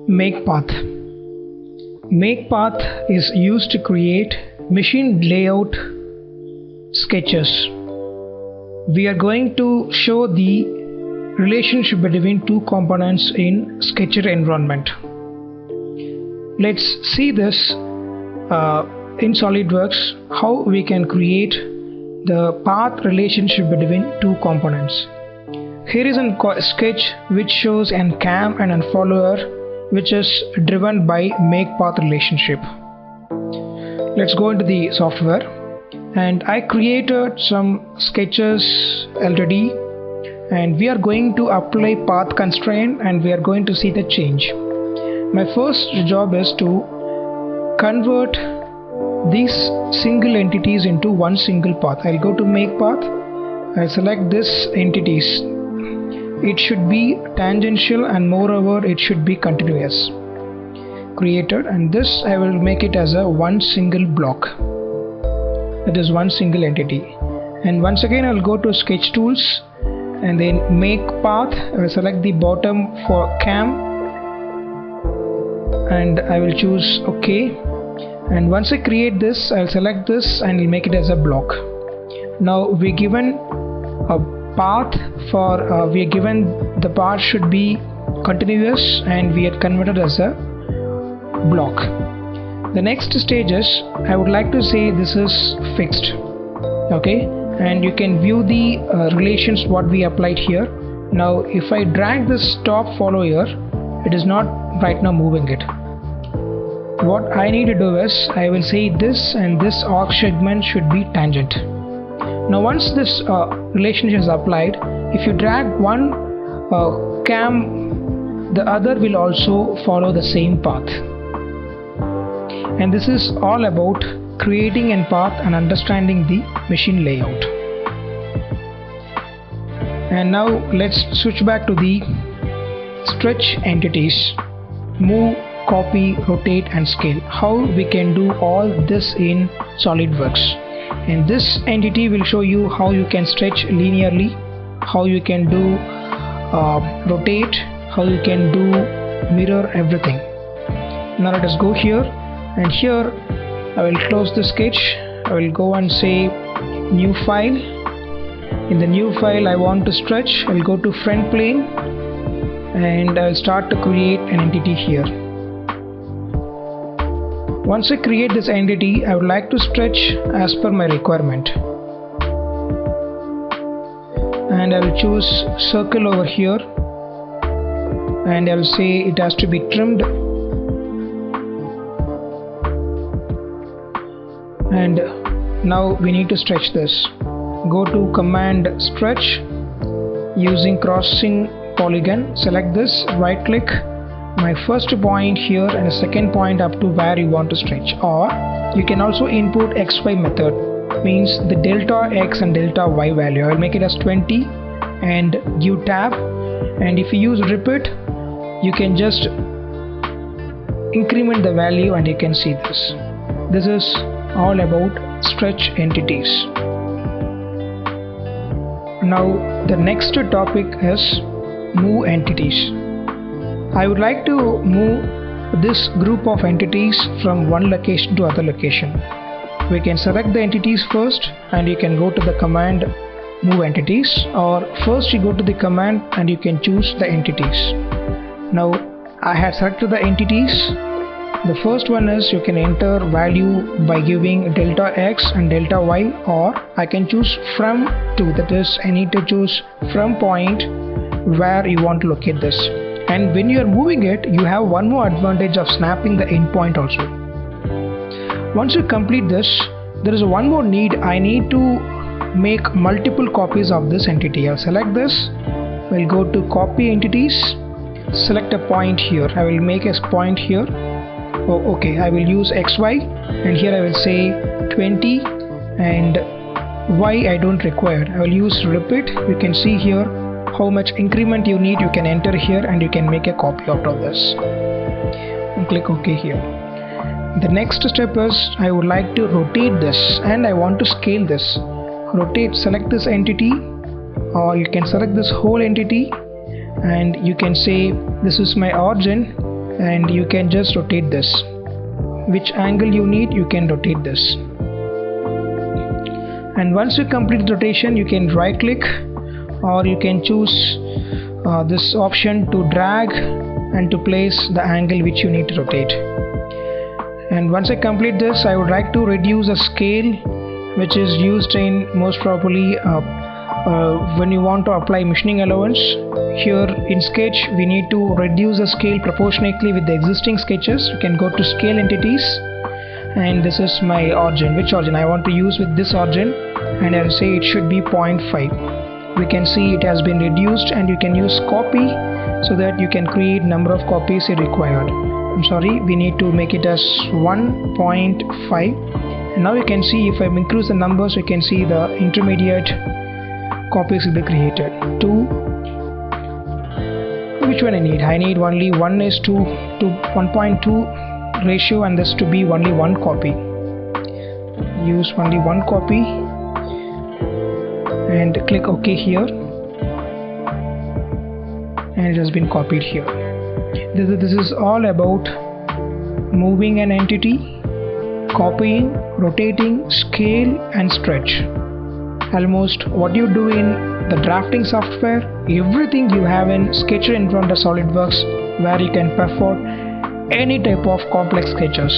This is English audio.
Make path. Make path is used to create machine layout sketches. We are going to show the relationship between two components in Sketcher environment. Let's see this in SolidWorks, how we can create the path relationship between two components. Here is a sketch which shows an cam and a follower which is driven by make path relationship. Let's go into the software, and I created some sketches already, and we are going to apply path constraint and we are going to see the change. My first job is to convert these single entities into one single path. I'll go to make path, I'll select this entities. It should be tangential and moreover it should be continuous. Created, and this I will make it as a one single block. It is one single entity. And once again I'll go to sketch tools and then make path. I will select the bottom for cam and I will choose OK. And once I create this, I'll select this and I'll make it as a block. Now we're given a path for we are given the path should be continuous and we are converted as a block. The next stage is I would like to say this is fixed. Okay, and you can view the relations what we applied here. Now if I drag this top follower, it is not right now moving it. What I need to do is I will say this and this arc segment should be tangent. Now once this relationship is applied, if you drag one cam, the other will also follow the same path. And this is all about creating a path and understanding the machine layout. And now let's switch back to the stretch entities. Move, copy, rotate and scale. How we can do all this in SolidWorks. And this entity will show you how you can stretch linearly, how you can do rotate, how you can do mirror, everything. Now let us go here, and here I will close the sketch. I will go and say new file. In the new file I want to stretch. I will go to front plane and I will start to create an entity here. Once I create this entity, I would like to stretch as per my requirement. And I will choose circle over here. And I will say it has to be trimmed. And now we need to stretch this. Go to command stretch using crossing polygon. Select this, right click. My first point here and a second point up to where you want to stretch, or you can also input XY method, means the delta X and delta Y value. I will make it as 20 and give tab, and if you use repeat you can just increment the value and you can see this. This is all about stretch entities. Now the next topic is move entities. I would like to move this group of entities from one location to other location. We can select the entities first and you can go to the command move entities, or first you go to the command and you can choose the entities. Now I have selected the entities. The first one is you can enter value by giving delta X and delta Y, or I can choose from to, that is I need to choose from point where you want to locate this. And when you are moving it, you have one more advantage of snapping the endpoint also. Once you complete this, there is one more need. I need to make multiple copies of this entity. I'll select this. We'll go to copy entities. Select a point here. I will make a point here. Oh, okay. I will use XY, and here I will say 20, and Y I don't require. I will use repeat. You can see here how much increment you need. You can enter here and you can make a copy out of this and click OK here. The next step is I would like to rotate this and I want to scale this. Rotate, select this entity, or you can select this whole entity and you can say this is my origin and you can just rotate this. Which angle you need, you can rotate this. And once you complete the rotation, you can right click, or you can choose this option to drag and to place the angle which you need to rotate. And once I complete this, I would like to reduce the scale which is used in most probably when you want to apply machining allowance. Here in sketch we need to reduce the scale proportionately with the existing sketches. You can go to scale entities, and this is my origin. Which origin I want to use with this origin, and I will say it should be 0.5. We can see it has been reduced, and you can use copy so that you can create number of copies if required. I'm sorry, we need to make it as 1.5. And now you can see if I increase the numbers, you can see the intermediate copies will be created. 2. Which one I need? I need only 1:1 to 1.2 ratio, and this to be only one copy. Use only one copy and click OK here, and it has been copied here. This is all about moving an entity, copying, rotating, scale and stretch. Almost what you do in the drafting software, everything you have in Sketcher in front of SolidWorks, where you can perform any type of complex sketches.